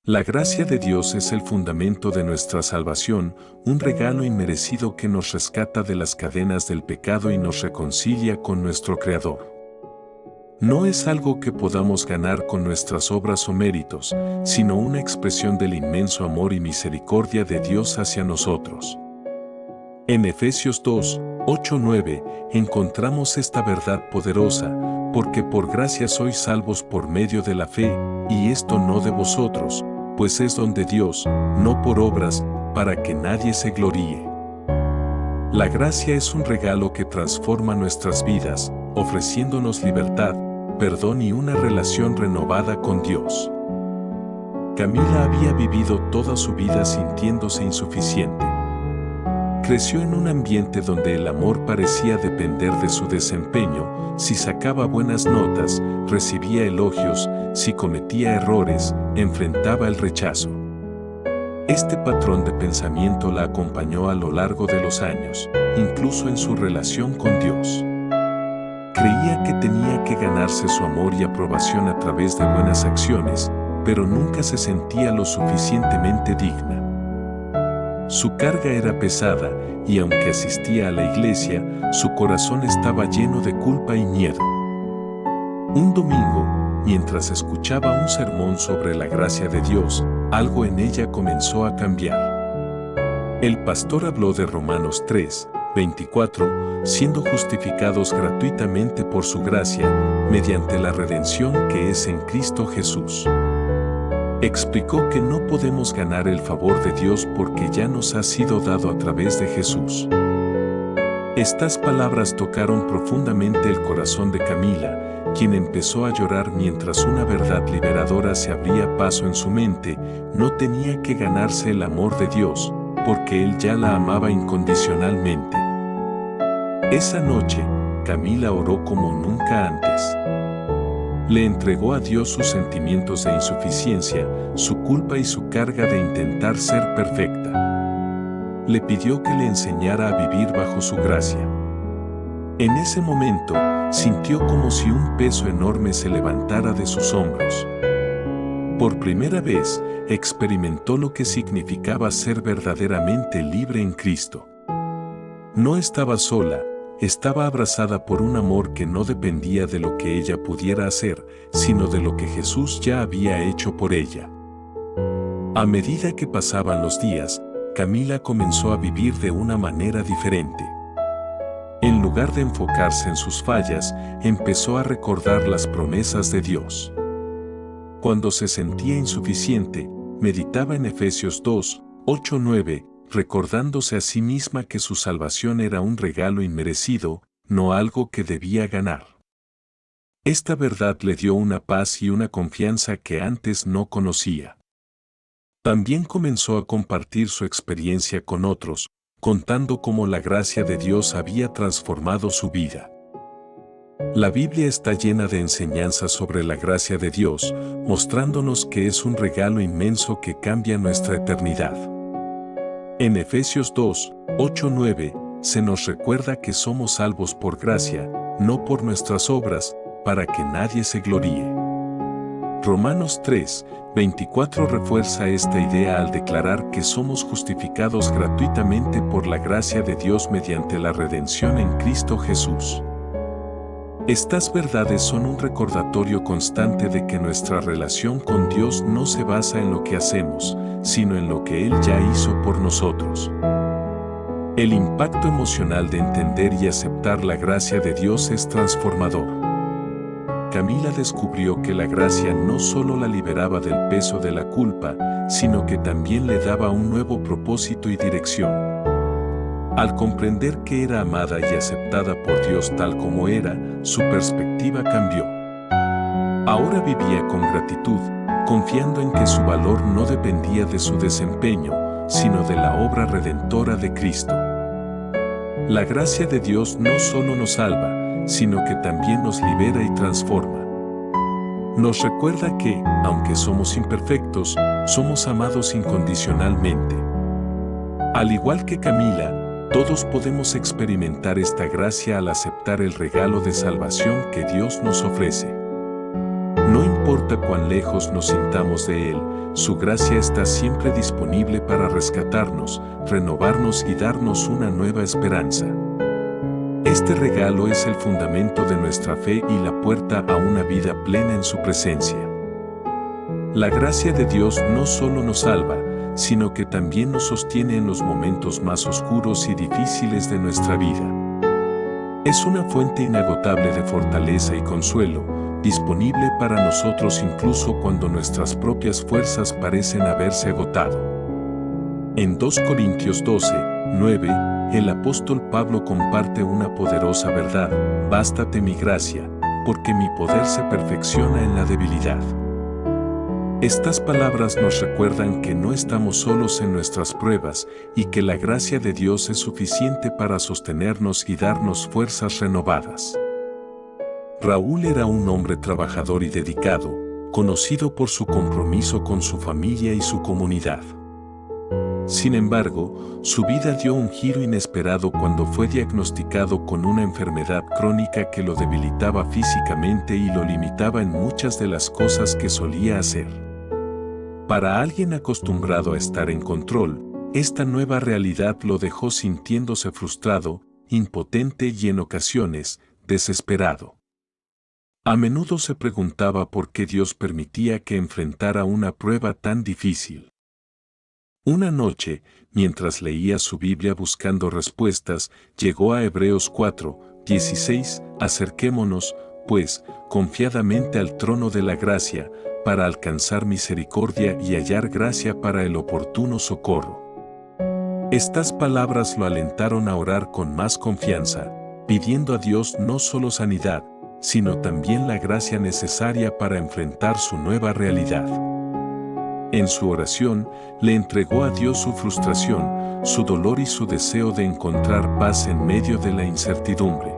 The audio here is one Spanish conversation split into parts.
La gracia de Dios es el fundamento de nuestra salvación, un regalo inmerecido que nos rescata de las cadenas del pecado y nos reconcilia con nuestro Creador. No es algo que podamos ganar con nuestras obras o méritos, sino una expresión del inmenso amor y misericordia de Dios hacia nosotros. En Efesios 2, 8-9, encontramos esta verdad poderosa, porque por gracia sois salvos por medio de la fe, y esto no de vosotros, pues es don de Dios, no por obras, para que nadie se gloríe. La gracia es un regalo que transforma nuestras vidas, ofreciéndonos libertad, perdón y una relación renovada con Dios. Camila había vivido toda su vida sintiéndose insuficiente. Creció en un ambiente donde el amor parecía depender de su desempeño, si sacaba buenas notas, recibía elogios, si cometía errores, enfrentaba el rechazo. Este patrón de pensamiento la acompañó a lo largo de los años, incluso en su relación con Dios. Creía que tenía que ganarse su amor y aprobación a través de buenas acciones, pero nunca se sentía lo suficientemente digna. Su carga era pesada, y aunque asistía a la iglesia, su corazón estaba lleno de culpa y miedo. Un domingo, mientras escuchaba un sermón sobre la gracia de Dios, algo en ella comenzó a cambiar. El pastor habló de Romanos 3, 24, siendo justificados gratuitamente por su gracia, mediante la redención que es en Cristo Jesús. Explicó que no podemos ganar el favor de Dios porque ya nos ha sido dado a través de Jesús. Estas palabras tocaron profundamente el corazón de Camila, quien empezó a llorar mientras una verdad liberadora se abría paso en su mente. No tenía que ganarse el amor de Dios, porque Él ya la amaba incondicionalmente. Esa noche, Camila oró como nunca antes. Le entregó a Dios sus sentimientos de insuficiencia, su culpa y su carga de intentar ser perfecta. Le pidió que le enseñara a vivir bajo su gracia. En ese momento, sintió como si un peso enorme se levantara de sus hombros. Por primera vez, experimentó lo que significaba ser verdaderamente libre en Cristo. No estaba sola. Estaba abrazada por un amor que no dependía de lo que ella pudiera hacer, sino de lo que Jesús ya había hecho por ella. A medida que pasaban los días, Camila comenzó a vivir de una manera diferente. En lugar de enfocarse en sus fallas, empezó a recordar las promesas de Dios. Cuando se sentía insuficiente, meditaba en Efesios 2, 8-9, recordándose a sí misma que su salvación era un regalo inmerecido, no algo que debía ganar. Esta verdad le dio una paz y una confianza que antes no conocía. También comenzó a compartir su experiencia con otros, contando cómo la gracia de Dios había transformado su vida. La Biblia está llena de enseñanzas sobre la gracia de Dios, mostrándonos que es un regalo inmenso que cambia nuestra eternidad. En Efesios 2, 8-9, se nos recuerda que somos salvos por gracia, no por nuestras obras, para que nadie se gloríe. Romanos 3, 24 refuerza esta idea al declarar que somos justificados gratuitamente por la gracia de Dios mediante la redención en Cristo Jesús. Estas verdades son un recordatorio constante de que nuestra relación con Dios no se basa en lo que hacemos, sino en lo que Él ya hizo por nosotros. El impacto emocional de entender y aceptar la gracia de Dios es transformador. Camila descubrió que la gracia no solo la liberaba del peso de la culpa, sino que también le daba un nuevo propósito y dirección. Al comprender que era amada y aceptada por Dios tal como era, su perspectiva cambió. Ahora vivía con gratitud, confiando en que su valor no dependía de su desempeño, sino de la obra redentora de Cristo. La gracia de Dios no solo nos salva, sino que también nos libera y transforma. Nos recuerda que, aunque somos imperfectos, somos amados incondicionalmente. Al igual que Camila, todos podemos experimentar esta gracia al aceptar el regalo de salvación que Dios nos ofrece. No importa importa cuán lejos nos sintamos de Él, su gracia está siempre disponible para rescatarnos, renovarnos y darnos una nueva esperanza. Este regalo es el fundamento de nuestra fe y la puerta a una vida plena en su presencia. La gracia de Dios no solo nos salva, sino que también nos sostiene en los momentos más oscuros y difíciles de nuestra vida. Es una fuente inagotable de fortaleza y consuelo, disponible para nosotros incluso cuando nuestras propias fuerzas parecen haberse agotado. En 2 Corintios 12, 9, el apóstol Pablo comparte una poderosa verdad: bástate mi gracia, porque mi poder se perfecciona en la debilidad. Estas palabras nos recuerdan que no estamos solos en nuestras pruebas y que la gracia de Dios es suficiente para sostenernos y darnos fuerzas renovadas. Raúl era un hombre trabajador y dedicado, conocido por su compromiso con su familia y su comunidad. Sin embargo, su vida dio un giro inesperado cuando fue diagnosticado con una enfermedad crónica que lo debilitaba físicamente y lo limitaba en muchas de las cosas que solía hacer. Para alguien acostumbrado a estar en control, esta nueva realidad lo dejó sintiéndose frustrado, impotente y en ocasiones, desesperado. A menudo se preguntaba por qué Dios permitía que enfrentara una prueba tan difícil. Una noche, mientras leía su Biblia buscando respuestas, llegó a Hebreos 4, 16, acerquémonos, pues, confiadamente al trono de la gracia, para alcanzar misericordia y hallar gracia para el oportuno socorro. Estas palabras lo alentaron a orar con más confianza, pidiendo a Dios no solo sanidad, sino también la gracia necesaria para enfrentar su nueva realidad. En su oración, le entregó a Dios su frustración, su dolor y su deseo de encontrar paz en medio de la incertidumbre.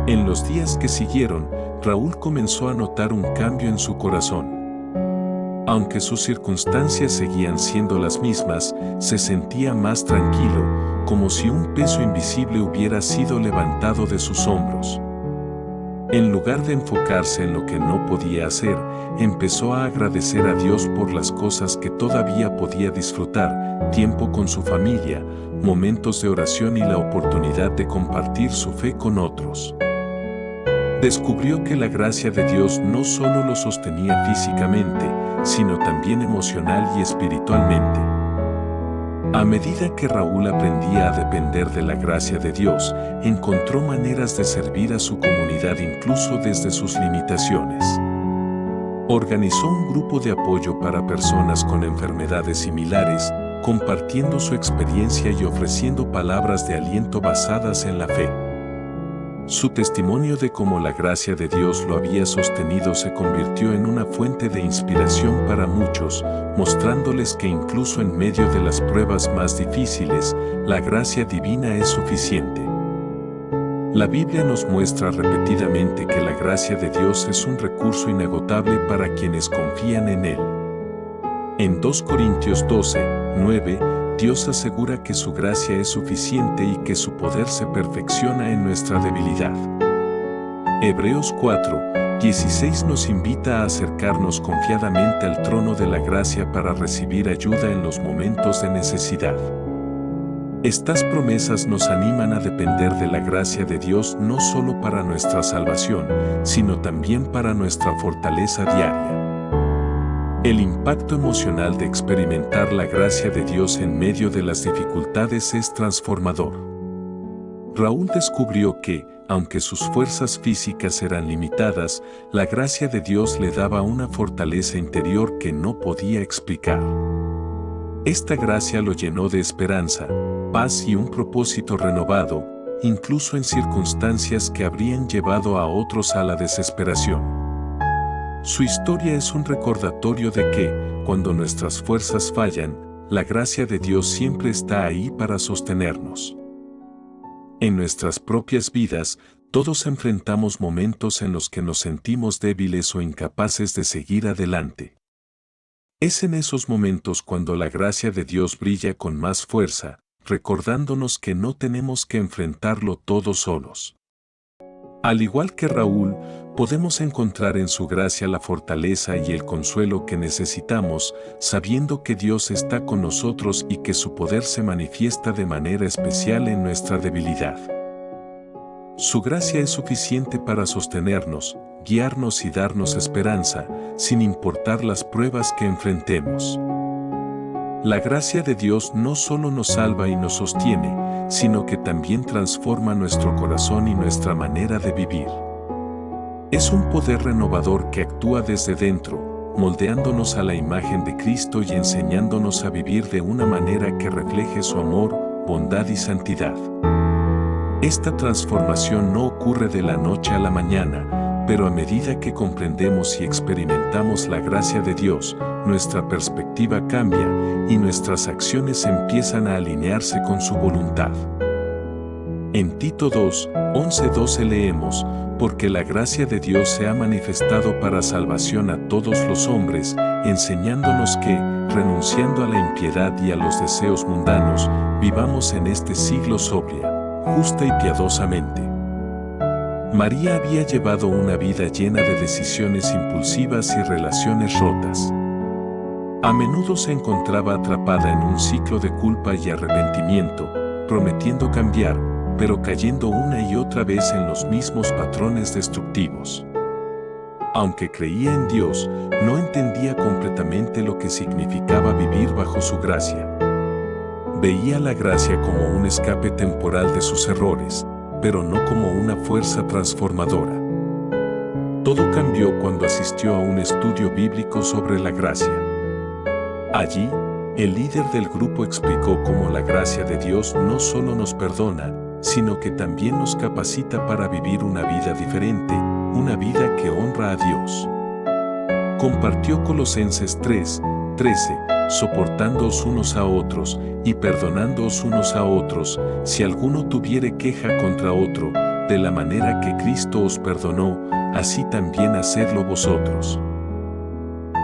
En los días que siguieron, Raúl comenzó a notar un cambio en su corazón. Aunque sus circunstancias seguían siendo las mismas, se sentía más tranquilo, como si un peso invisible hubiera sido levantado de sus hombros. En lugar de enfocarse en lo que no podía hacer, empezó a agradecer a Dios por las cosas que todavía podía disfrutar: tiempo con su familia, momentos de oración y la oportunidad de compartir su fe con otros. Descubrió que la gracia de Dios no solo lo sostenía físicamente, sino también emocional y espiritualmente. A medida que Raúl aprendía a depender de la gracia de Dios, encontró maneras de servir a su comunidad incluso desde sus limitaciones. Organizó un grupo de apoyo para personas con enfermedades similares, compartiendo su experiencia y ofreciendo palabras de aliento basadas en la fe. Su testimonio de cómo la gracia de Dios lo había sostenido se convirtió en una fuente de inspiración para muchos, mostrándoles que incluso en medio de las pruebas más difíciles, la gracia divina es suficiente. La Biblia nos muestra repetidamente que la gracia de Dios es un recurso inagotable para quienes confían en Él. En 2 Corintios 12, 9, Dios asegura que su gracia es suficiente y que su poder se perfecciona en nuestra debilidad. Hebreos 4, 16 nos invita a acercarnos confiadamente al trono de la gracia para recibir ayuda en los momentos de necesidad. Estas promesas nos animan a depender de la gracia de Dios no solo para nuestra salvación, sino también para nuestra fortaleza diaria. El impacto emocional de experimentar la gracia de Dios en medio de las dificultades es transformador. Raúl descubrió que, aunque sus fuerzas físicas eran limitadas, la gracia de Dios le daba una fortaleza interior que no podía explicar. Esta gracia lo llenó de esperanza, paz y un propósito renovado, incluso en circunstancias que habrían llevado a otros a la desesperación. Su historia es un recordatorio de que, cuando nuestras fuerzas fallan, la gracia de Dios siempre está ahí para sostenernos. En nuestras propias vidas, todos enfrentamos momentos en los que nos sentimos débiles o incapaces de seguir adelante. Es en esos momentos cuando la gracia de Dios brilla con más fuerza, recordándonos que no tenemos que enfrentarlo todos solos. Al igual que Raúl, podemos encontrar en su gracia la fortaleza y el consuelo que necesitamos, sabiendo que Dios está con nosotros y que su poder se manifiesta de manera especial en nuestra debilidad. Su gracia es suficiente para sostenernos, guiarnos y darnos esperanza, sin importar las pruebas que enfrentemos. La gracia de Dios no solo nos salva y nos sostiene, sino que también transforma nuestro corazón y nuestra manera de vivir. Es un poder renovador que actúa desde dentro, moldeándonos a la imagen de Cristo y enseñándonos a vivir de una manera que refleje su amor, bondad y santidad. Esta transformación no ocurre de la noche a la mañana, pero a medida que comprendemos y experimentamos la gracia de Dios, nuestra perspectiva cambia y nuestras acciones empiezan a alinearse con su voluntad. En Tito 2, 11-12 leemos, porque la gracia de Dios se ha manifestado para salvación a todos los hombres, enseñándonos que, renunciando a la impiedad y a los deseos mundanos, vivamos en este siglo sobria, justa y piadosamente. María había llevado una vida llena de decisiones impulsivas y relaciones rotas. A menudo se encontraba atrapada en un ciclo de culpa y arrepentimiento, prometiendo cambiar, pero cayendo una y otra vez en los mismos patrones destructivos. Aunque creía en Dios, no entendía completamente lo que significaba vivir bajo su gracia. Veía la gracia como un escape temporal de sus errores, pero no como una fuerza transformadora. Todo cambió cuando asistió a un estudio bíblico sobre la gracia. Allí, el líder del grupo explicó cómo la gracia de Dios no solo nos perdona, sino que también nos capacita para vivir una vida diferente, una vida que honra a Dios. Compartió Colosenses 3:13, soportándoos unos a otros y perdonándoos unos a otros, si alguno tuviere queja contra otro, de la manera que Cristo os perdonó, así también hacedlo vosotros.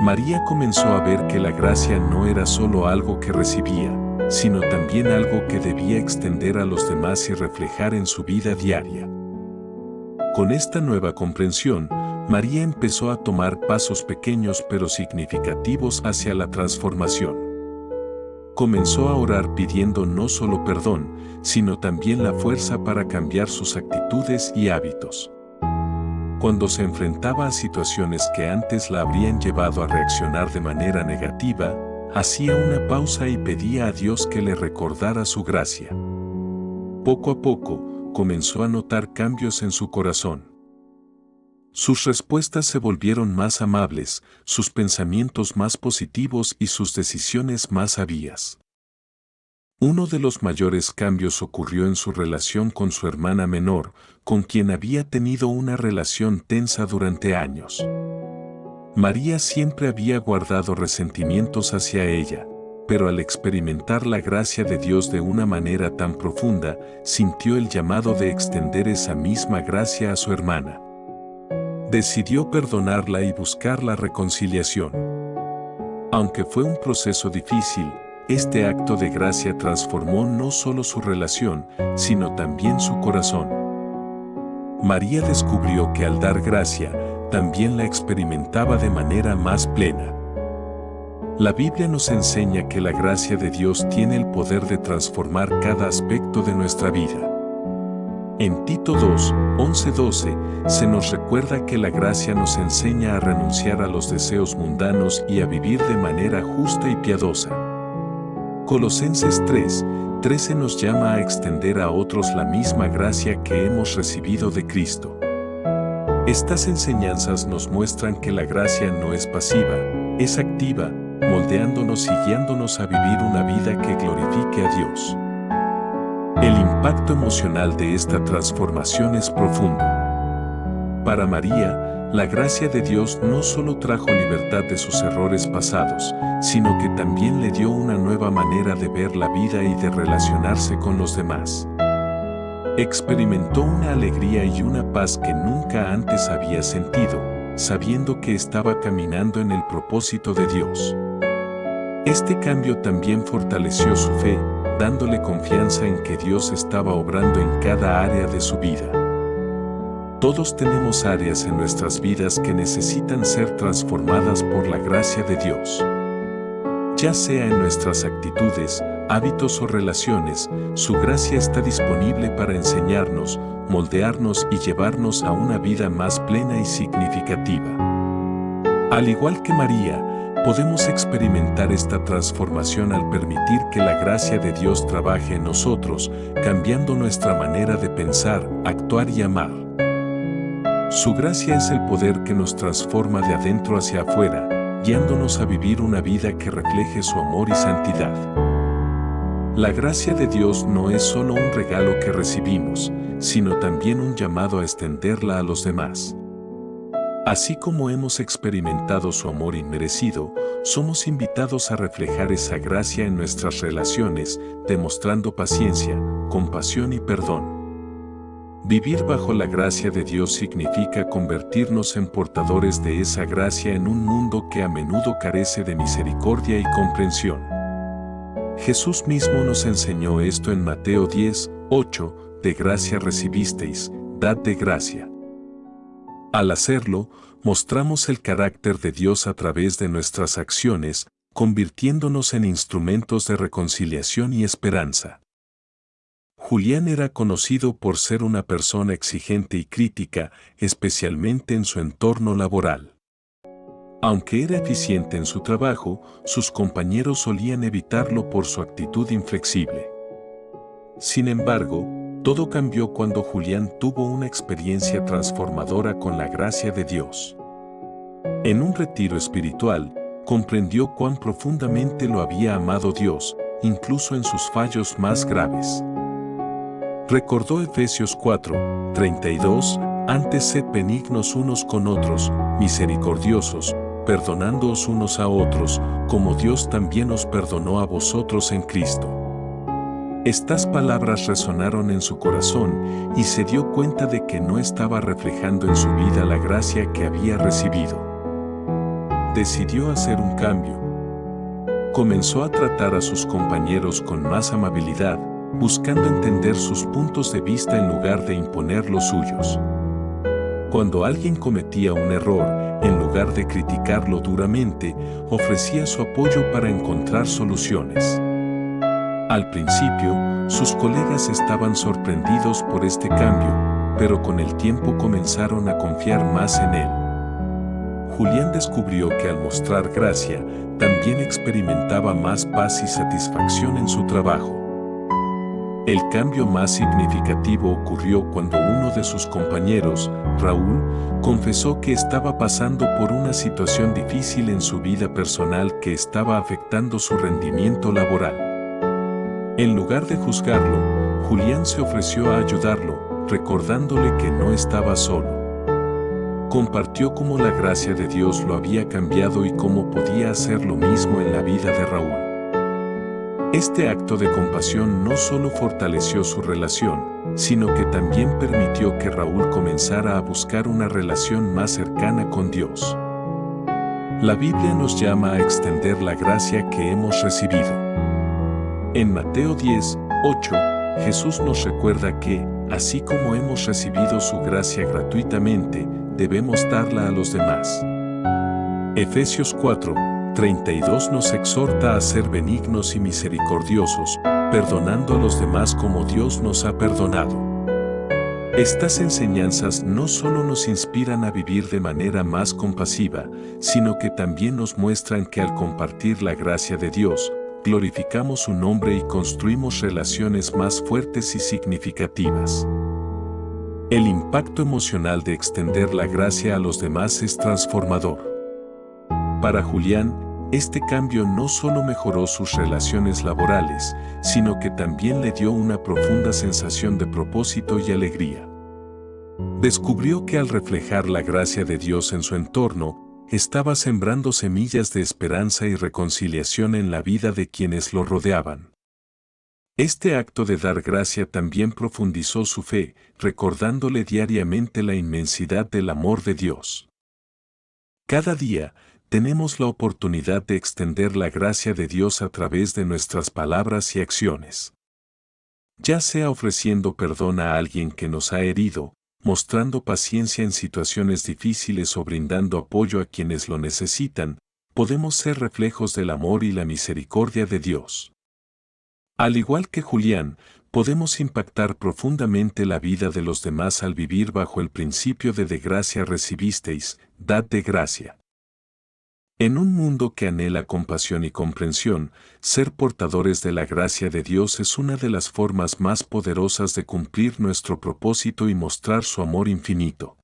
María comenzó a ver que la gracia no era solo algo que recibía, sino también algo que debía extender a los demás y reflejar en su vida diaria. Con esta nueva comprensión, María empezó a tomar pasos pequeños pero significativos hacia la transformación. Comenzó a orar pidiendo no solo perdón, sino también la fuerza para cambiar sus actitudes y hábitos. Cuando se enfrentaba a situaciones que antes la habrían llevado a reaccionar de manera negativa, hacía una pausa y pedía a Dios que le recordara su gracia. Poco a poco, comenzó a notar cambios en su corazón. Sus respuestas se volvieron más amables, sus pensamientos más positivos y sus decisiones más sabias. Uno de los mayores cambios ocurrió en su relación con su hermana menor, con quien había tenido una relación tensa durante años. María siempre había guardado resentimientos hacia ella, pero al experimentar la gracia de Dios de una manera tan profunda, sintió el llamado de extender esa misma gracia a su hermana. Decidió perdonarla y buscar la reconciliación. Aunque fue un proceso difícil, este acto de gracia transformó no solo su relación, sino también su corazón. María descubrió que al dar gracia, también la experimentaba de manera más plena. La Biblia nos enseña que la gracia de Dios tiene el poder de transformar cada aspecto de nuestra vida. En Tito 2, 11-12, se nos recuerda que la gracia nos enseña a renunciar a los deseos mundanos y a vivir de manera justa y piadosa. Colosenses 3:13 nos llama a extender a otros la misma gracia que hemos recibido de Cristo. Estas enseñanzas nos muestran que la gracia no es pasiva, es activa, moldeándonos y guiándonos a vivir una vida que glorifique a Dios. El impacto emocional de esta transformación es profundo. Para María, la gracia de Dios no solo trajo libertad de sus errores pasados, sino que también le dio una nueva manera de ver la vida y de relacionarse con los demás. Experimentó una alegría y una paz que nunca antes había sentido, sabiendo que estaba caminando en el propósito de Dios. Este cambio también fortaleció su fe, dándole confianza en que Dios estaba obrando en cada área de su vida. Todos tenemos áreas en nuestras vidas que necesitan ser transformadas por la gracia de Dios. Ya sea en nuestras actitudes, hábitos o relaciones, su gracia está disponible para enseñarnos, moldearnos y llevarnos a una vida más plena y significativa. Al igual que María, podemos experimentar esta transformación al permitir que la gracia de Dios trabaje en nosotros, cambiando nuestra manera de pensar, actuar y amar. Su gracia es el poder que nos transforma de adentro hacia afuera, guiándonos a vivir una vida que refleje su amor y santidad. La gracia de Dios no es solo un regalo que recibimos, sino también un llamado a extenderla a los demás. Así como hemos experimentado su amor inmerecido, somos invitados a reflejar esa gracia en nuestras relaciones, demostrando paciencia, compasión y perdón. Vivir bajo la gracia de Dios significa convertirnos en portadores de esa gracia en un mundo que a menudo carece de misericordia y comprensión. Jesús mismo nos enseñó esto en Mateo 10:8, de gracia recibisteis, dad de gracia. Al hacerlo, mostramos el carácter de Dios a través de nuestras acciones, convirtiéndonos en instrumentos de reconciliación y esperanza. Julián era conocido por ser una persona exigente y crítica, especialmente en su entorno laboral. Aunque era eficiente en su trabajo, sus compañeros solían evitarlo por su actitud inflexible. Sin embargo, todo cambió cuando Julián tuvo una experiencia transformadora con la gracia de Dios. En un retiro espiritual, comprendió cuán profundamente lo había amado Dios, incluso en sus fallos más graves. Recordó Efesios 4:32, antes sed benignos unos con otros, misericordiosos, perdonándoos unos a otros, como Dios también os perdonó a vosotros en Cristo. Estas palabras resonaron en su corazón y se dio cuenta de que no estaba reflejando en su vida la gracia que había recibido. Decidió hacer un cambio. Comenzó a tratar a sus compañeros con más amabilidad, buscando entender sus puntos de vista en lugar de imponer los suyos. Cuando alguien cometía un error, en lugar de criticarlo duramente, ofrecía su apoyo para encontrar soluciones. Al principio, sus colegas estaban sorprendidos por este cambio, pero con el tiempo comenzaron a confiar más en él. Julián descubrió que al mostrar gracia, también experimentaba más paz y satisfacción en su trabajo. El cambio más significativo ocurrió cuando uno de sus compañeros, Raúl, confesó que estaba pasando por una situación difícil en su vida personal que estaba afectando su rendimiento laboral. En lugar de juzgarlo, Julián se ofreció a ayudarlo, recordándole que no estaba solo. Compartió cómo la gracia de Dios lo había cambiado y cómo podía hacer lo mismo en la vida de Raúl. Este acto de compasión no solo fortaleció su relación, sino que también permitió que Raúl comenzara a buscar una relación más cercana con Dios. La Biblia nos llama a extender la gracia que hemos recibido. En Mateo 10:8, Jesús nos recuerda que, así como hemos recibido su gracia gratuitamente, debemos darla a los demás. Efesios 4:32 nos exhorta a ser benignos y misericordiosos, perdonando a los demás como Dios nos ha perdonado. Estas enseñanzas no solo nos inspiran a vivir de manera más compasiva, sino que también nos muestran que al compartir la gracia de Dios, glorificamos su nombre y construimos relaciones más fuertes y significativas. El impacto emocional de extender la gracia a los demás es transformador. Para Julián, este cambio no solo mejoró sus relaciones laborales, sino que también le dio una profunda sensación de propósito y alegría. Descubrió que al reflejar la gracia de Dios en su entorno, estaba sembrando semillas de esperanza y reconciliación en la vida de quienes lo rodeaban. Este acto de dar gracia también profundizó su fe, recordándole diariamente la inmensidad del amor de Dios. Cada día, tenemos la oportunidad de extender la gracia de Dios a través de nuestras palabras y acciones. Ya sea ofreciendo perdón a alguien que nos ha herido, mostrando paciencia en situaciones difíciles o brindando apoyo a quienes lo necesitan, podemos ser reflejos del amor y la misericordia de Dios. Al igual que Julián, podemos impactar profundamente la vida de los demás al vivir bajo el principio de gracia recibisteis, dad de gracia. En un mundo que anhela compasión y comprensión, ser portadores de la gracia de Dios es una de las formas más poderosas de cumplir nuestro propósito y mostrar su amor infinito.